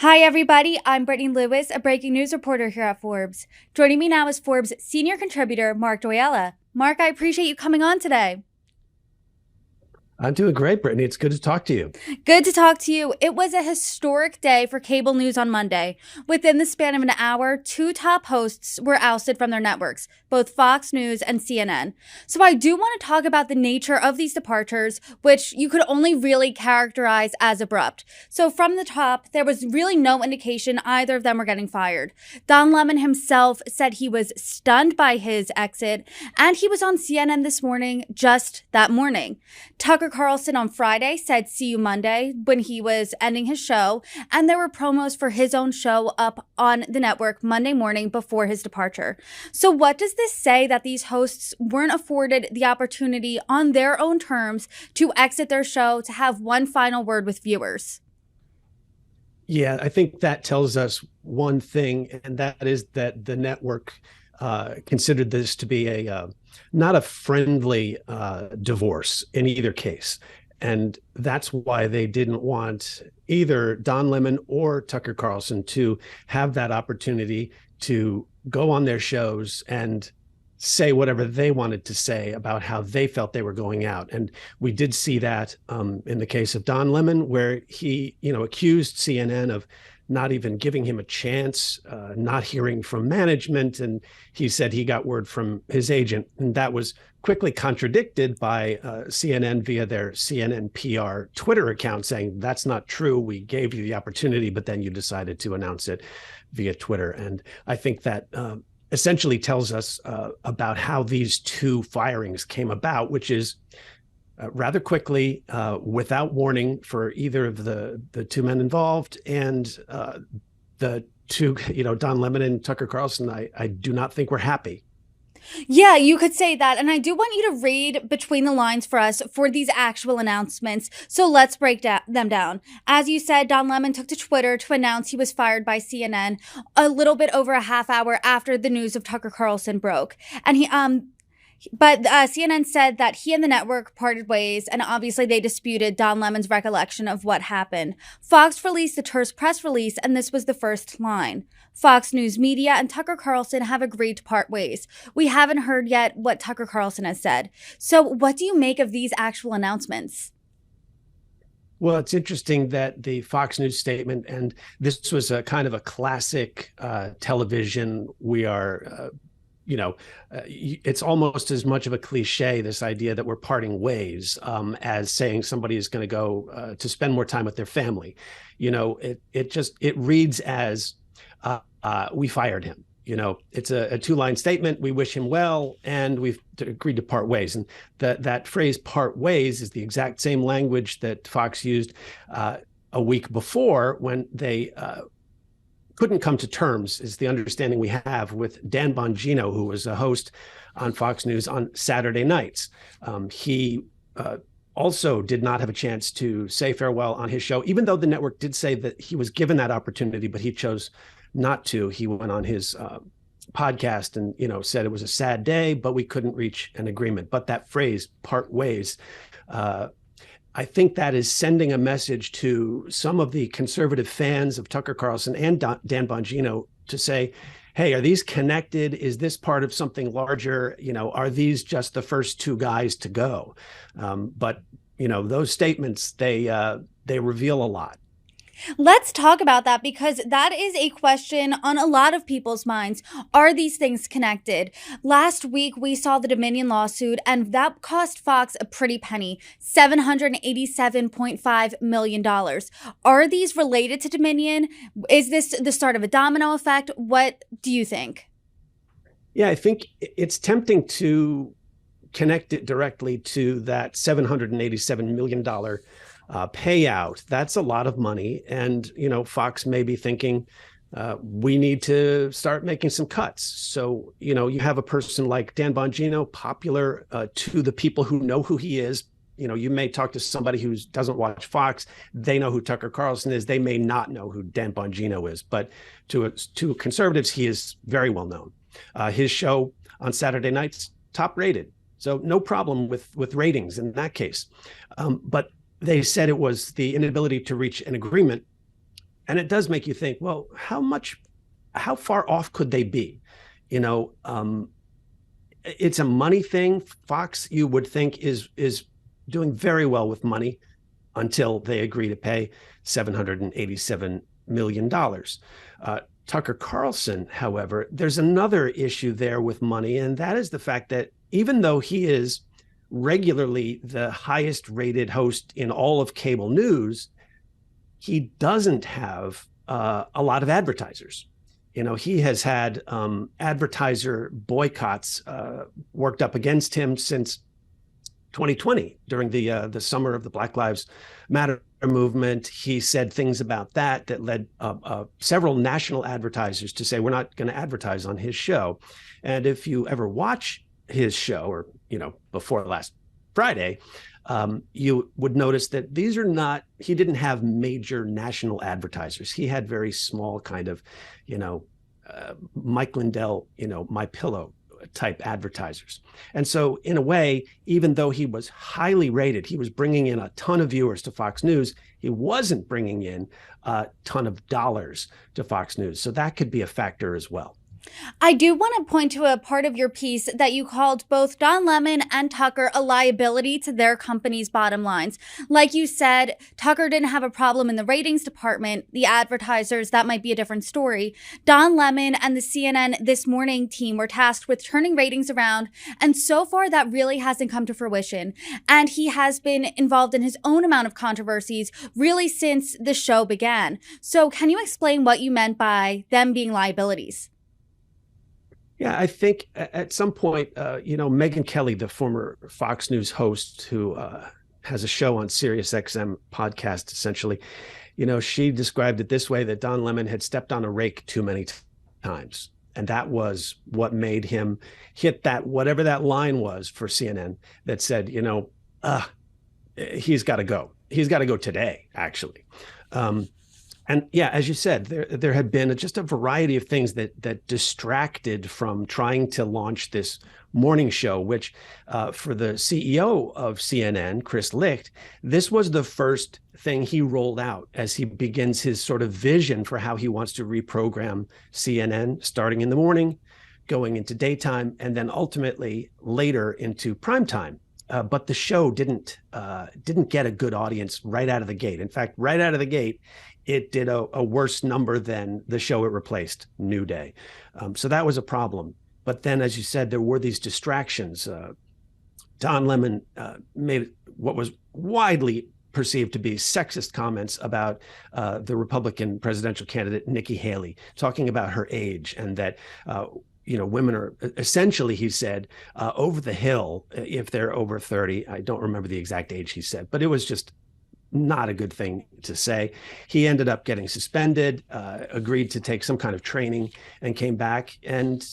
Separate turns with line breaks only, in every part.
Hi, everybody. I'm Brittany Lewis, a breaking news reporter here at Forbes. Joining me now is Forbes senior contributor, Mark Joyella. Mark, I appreciate you coming on today.
I'm doing great, Brittany. It's good to talk to you.
Good to talk to you. It was a historic day for cable news on Monday. Within the span of an hour, two top hosts were ousted from their networks, both Fox News and CNN. So I do want to talk about the nature of these departures, which you could only really characterize as abrupt. So from the top, there was really no indication either of them were getting fired. Don Lemon himself said he was stunned by his exit, and he was on CNN this morning, just that morning. Tucker Carlson on Friday said, "See you Monday," when he was ending his show, and there were promos for his own show up on the network Monday morning before his departure. So what does this say that these hosts weren't afforded the opportunity on their own terms to exit their show to have one final word with viewers?
Yeah, I think that tells us one thing, and that is that the network considered this to be a not a friendly divorce in either case. And that's why they didn't want either Don Lemon or Tucker Carlson to have that opportunity to go on their shows and say whatever they wanted to say about how they felt they were going out. And we did see that in the case of Don Lemon, where he, accused CNN of not even giving him a chance, not hearing from management. And he said he got word from his agent. And that was quickly contradicted by CNN via their CNN PR Twitter account saying, that's not true. We gave you the opportunity, but then you decided to announce it via Twitter. And I think that essentially tells us about how these two firings came about, which is rather quickly, without warning for either of the two men involved, and the two, Don Lemon and Tucker Carlson. I do not think we're happy.
Yeah, you could say that. And I do want you to read between the lines for us for these actual announcements. So let's break them down. As you said, Don Lemon took to Twitter to announce he was fired by CNN a little bit over a half hour after the news of Tucker Carlson broke. And CNN said that he and the network parted ways, and obviously they disputed Don Lemon's recollection of what happened. Fox released a terse press release, and this was the first line. Fox News Media and Tucker Carlson have agreed to part ways. We haven't heard yet what Tucker Carlson has said. So what do you make of these actual announcements?
Well, it's interesting that the Fox News statement, and this was a kind of a classic television. We are it's almost as much of a cliche, this idea that we're parting ways, as saying somebody is going to go to spend more time with their family. It reads as we fired him. It's a two-line statement. We wish him well, and we've agreed to part ways. And that phrase "part ways" is the exact same language that Fox used a week before when they couldn't come to terms, is the understanding we have, with Dan Bongino, who was a host on Fox News on Saturday nights. He also did not have a chance to say farewell on his show, even though the network did say that he was given that opportunity, but he chose not to. He went on his podcast and, said it was a sad day, but we couldn't reach an agreement. But that phrase, "part ways," I think that is sending a message to some of the conservative fans of Tucker Carlson and Dan Bongino to say, hey, are these connected? Is this part of something larger? Are these just the first two guys to go? But those statements, they reveal a lot.
Let's talk about that, because that is a question on a lot of people's minds. Are these things connected? Last week, we saw the Dominion lawsuit, and that cost Fox a pretty penny, $787.5 million. Are these related to Dominion? Is this the start of a domino effect? What do you think?
Yeah, I think it's tempting to connect it directly to that $787 million payout. That's a lot of money. And, Fox may be thinking, we need to start making some cuts. So, you have a person like Dan Bongino, popular to the people who know who he is. You may talk to somebody who doesn't watch Fox. They know who Tucker Carlson is. They may not know who Dan Bongino is. But to conservatives, he is very well known. His show on Saturday nights, top rated. So no problem with ratings in that case. But they said it was the inability to reach an agreement. And it does make you think, well, how far off could they be? You know, it's a money thing. Fox, you would think, is doing very well with money until they agree to pay $787 million. Tucker Carlson, however, there's another issue there with money, and that is the fact that even though he is regularly the highest rated host in all of cable news, he doesn't have a lot of advertisers. You know, he has had advertiser boycotts worked up against him since 2020 during the summer of the Black Lives Matter movement. He said things about that led several national advertisers to say, we're not going to advertise on his show. And if you ever watch his show, or, you know, before last Friday, you would notice that he didn't have major national advertisers. He had very small kind of, you know, Mike Lindell, you know, My Pillow type advertisers. And so in a way, even though he was highly rated, he was bringing in a ton of viewers to Fox News, he wasn't bringing in a ton of dollars to Fox News. So that could be a factor as well.
I do want to point to a part of your piece that you called both Don Lemon and Tucker a liability to their company's bottom lines. Like you said, Tucker didn't have a problem in the ratings department. The advertisers, that might be a different story. Don Lemon and the CNN This Morning team were tasked with turning ratings around, and so far that really hasn't come to fruition. And he has been involved in his own amount of controversies really since the show began. So can you explain what you meant by them being liabilities?
Yeah, I think at some point, you know, Megyn Kelly, the former Fox News host who has a show on Sirius XM podcast, essentially, you know, she described it this way, that Don Lemon had stepped on a rake too many times. And that was what made him hit that, whatever that line was for CNN that said, you know, he's got to go. He's got to go today, actually. And yeah, as you said, there had been just a variety of things that distracted from trying to launch this morning show, which for the CEO of CNN, Chris Licht, this was the first thing he rolled out as he begins his sort of vision for how he wants to reprogram CNN, starting in the morning, going into daytime, and then ultimately later into primetime. But the show didn't get a good audience right out of the gate. In fact, right out of the gate, it did a worse number than the show it replaced, New Day. So that was a problem. But then, as you said, there were these distractions. Don Lemon made what was widely perceived to be sexist comments about the Republican presidential candidate, Nikki Haley, talking about her age and that you know, women are essentially, he said, over the hill if they're over 30. I don't remember the exact age he said, but it was just not a good thing to say. He ended up getting suspended, agreed to take some kind of training, and came back. And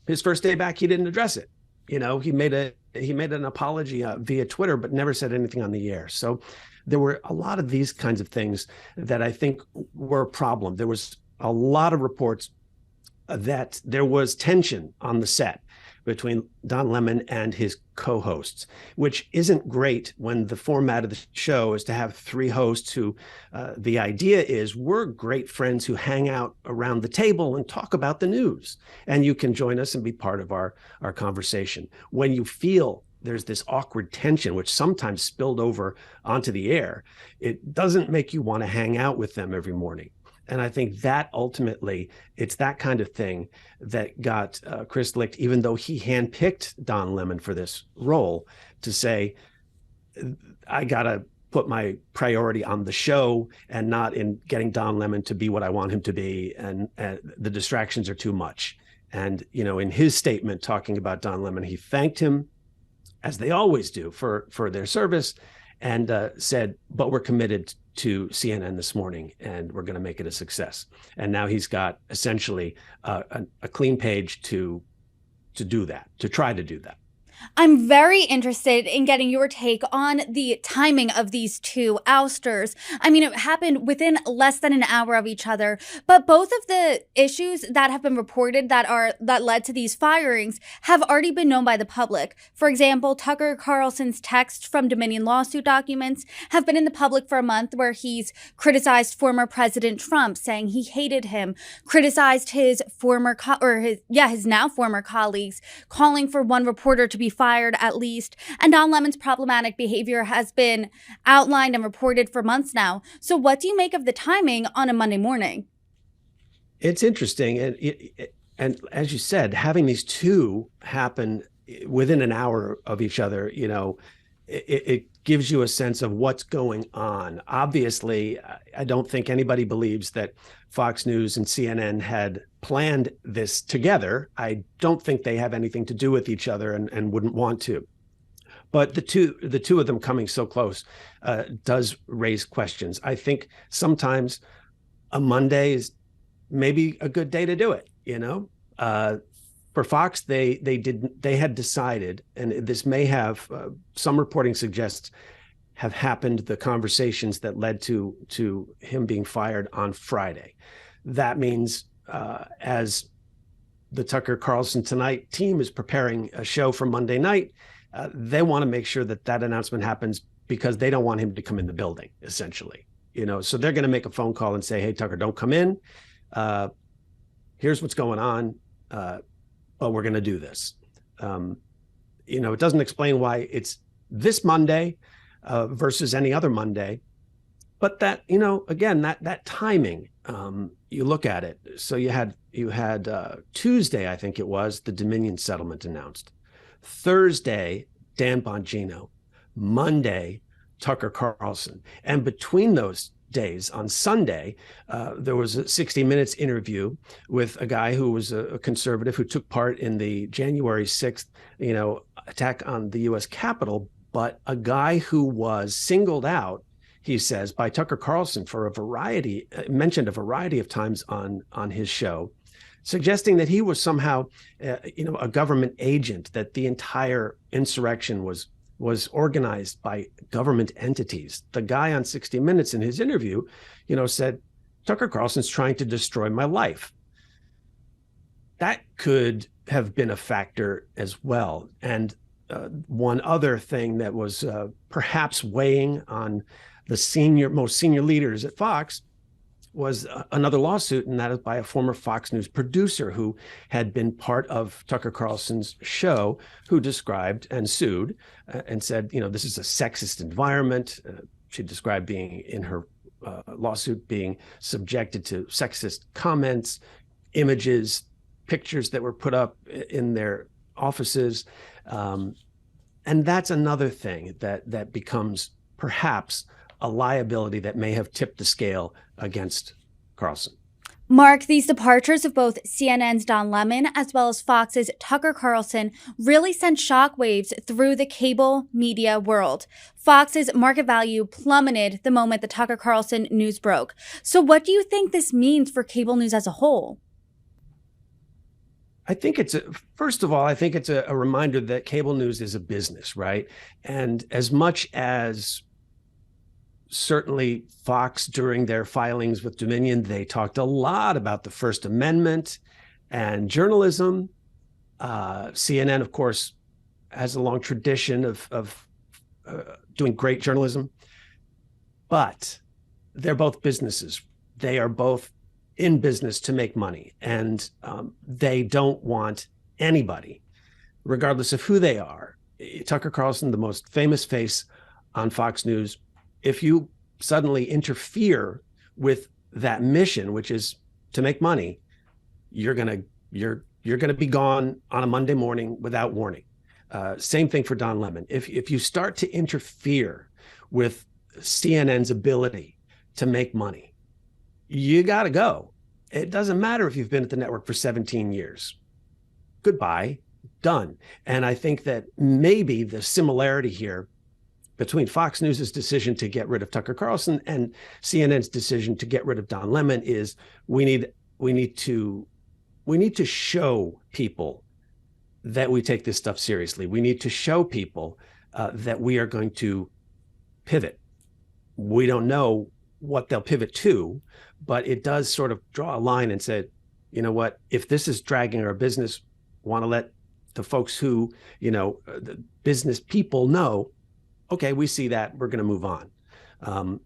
his first day back, he didn't address it. You know, he made an apology via Twitter, but never said anything on the air. So there were a lot of these kinds of things that I think were a problem. There was a lot of reports that there was tension on the set between Don Lemon and his co-hosts, which isn't great when the format of the show is to have three hosts who the idea is we're great friends who hang out around the table and talk about the news, and you can join us and be part of our conversation. When you feel there's this awkward tension, which sometimes spilled over onto the air, it doesn't make you want to hang out with them every morning. And I think that ultimately, it's that kind of thing that got Chris Licht, even though he handpicked Don Lemon for this role, to say, I got to put my priority on the show and not in getting Don Lemon to be what I want him to be. And the distractions are too much. And, you know, in his statement talking about Don Lemon, he thanked him, as they always do, for their service, and said, but we're committed to CNN This Morning, and we're going to make it a success. And now he's got essentially a clean page to do that, to try to do that.
I'm very interested in getting your take on the timing of these two ousters. I mean, it happened within less than an hour of each other, but both of the issues that have been reported that led to these firings have already been known by the public. For example, Tucker Carlson's texts from Dominion lawsuit documents have been in the public for a month, where he's criticized former President Trump, saying he hated him, criticized his now former colleagues, calling for one reporter to be fired at least. And Don Lemon's problematic behavior has been outlined and reported for months now. So what do you make of the timing on a Monday morning?
It's interesting. And as you said, having these two happen within an hour of each other, it gives you a sense of what's going on. Obviously, I don't think anybody believes that Fox News and CNN had planned this together. I don't think they have anything to do with each other and wouldn't want to. But the two of them coming so close does raise questions. I think sometimes a Monday is maybe a good day to do it. For Fox, they had decided, and this may have some reporting suggests have happened, the conversations that led to him being fired on Friday. That means as the Tucker Carlson Tonight team is preparing a show for Monday night, they want to make sure that announcement happens, because they don't want him to come in the building, essentially. So they're going to make a phone call and say, hey, Tucker, don't come in. Here's what's going on. But we're going to do this. It doesn't explain why it's this Monday versus any other Monday. But that, again, that timing, you look at it. So you had Tuesday, I think it was, the Dominion settlement announced. Thursday, Dan Bongino. Monday, Tucker Carlson. And between those days, on Sunday, there was a 60 Minutes interview with a guy who was a conservative who took part in the January 6th, attack on the U.S. Capitol, but a guy who was singled out, he says, by Tucker Carlson for mentioned a variety of times on his show, suggesting that he was somehow, a government agent, that the entire insurrection was organized by government entities. The guy on 60 Minutes in his interview, said, Tucker Carlson's trying to destroy my life. That could have been a factor as well. And one other thing that was perhaps weighing on the most senior leaders at Fox was another lawsuit, and that is by a former Fox News producer who had been part of Tucker Carlson's show, who described and sued and said, this is a sexist environment. She described being in her lawsuit being subjected to sexist comments, images, pictures that were put up in their offices. And that's another thing that becomes perhaps a liability that may have tipped the scale against Carlson.
Mark, these departures of both CNN's Don Lemon as well as Fox's Tucker Carlson really sent shockwaves through the cable media world. Fox's market value plummeted the moment the Tucker Carlson news broke. So what do you think this means for cable news as a whole?
First of all, I think it's a reminder that cable news is a business, right? And as much as certainly Fox, during their filings with Dominion, they talked a lot about the First Amendment and journalism. CNN, of course, has a long tradition of doing great journalism, but they're both businesses. They are both in business to make money, and they don't want anybody, regardless of who they are. Tucker Carlson, the most famous face on Fox News, if you suddenly interfere with that mission, which is to make money, you're gonna be gone on a Monday morning without warning. Same thing for Don Lemon. If you start to interfere with CNN's ability to make money, you got to go. It doesn't matter if you've been at the network for 17 years. Goodbye, done. And I think that maybe the similarity here between Fox News' decision to get rid of Tucker Carlson and CNN's decision to get rid of Don Lemon is we need to show people that we take this stuff seriously. We need to show people that we are going to pivot. We don't know what they'll pivot to, but it does sort of draw a line and say, you know what, if this is dragging our business, want to let the folks who, the business people know, okay, we see that, we're going to move on.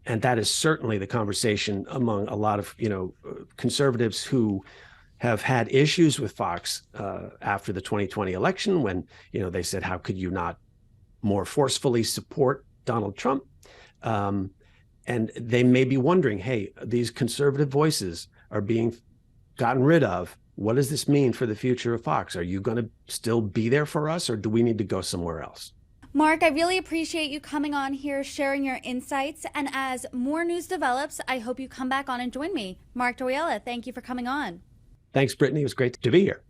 And that is certainly the conversation among a lot of, conservatives who have had issues with Fox after the 2020 election when, they said, how could you not more forcefully support Donald Trump? And they may be wondering, hey, these conservative voices are being gotten rid of. What does this mean for the future of Fox? Are you going to still be there for us, or do we need to go somewhere else?
Mark, I really appreciate you coming on here, sharing your insights. And as more news develops, I hope you come back on and join me. Mark Joyella, thank you for coming on.
Thanks, Brittany. It was great to be here.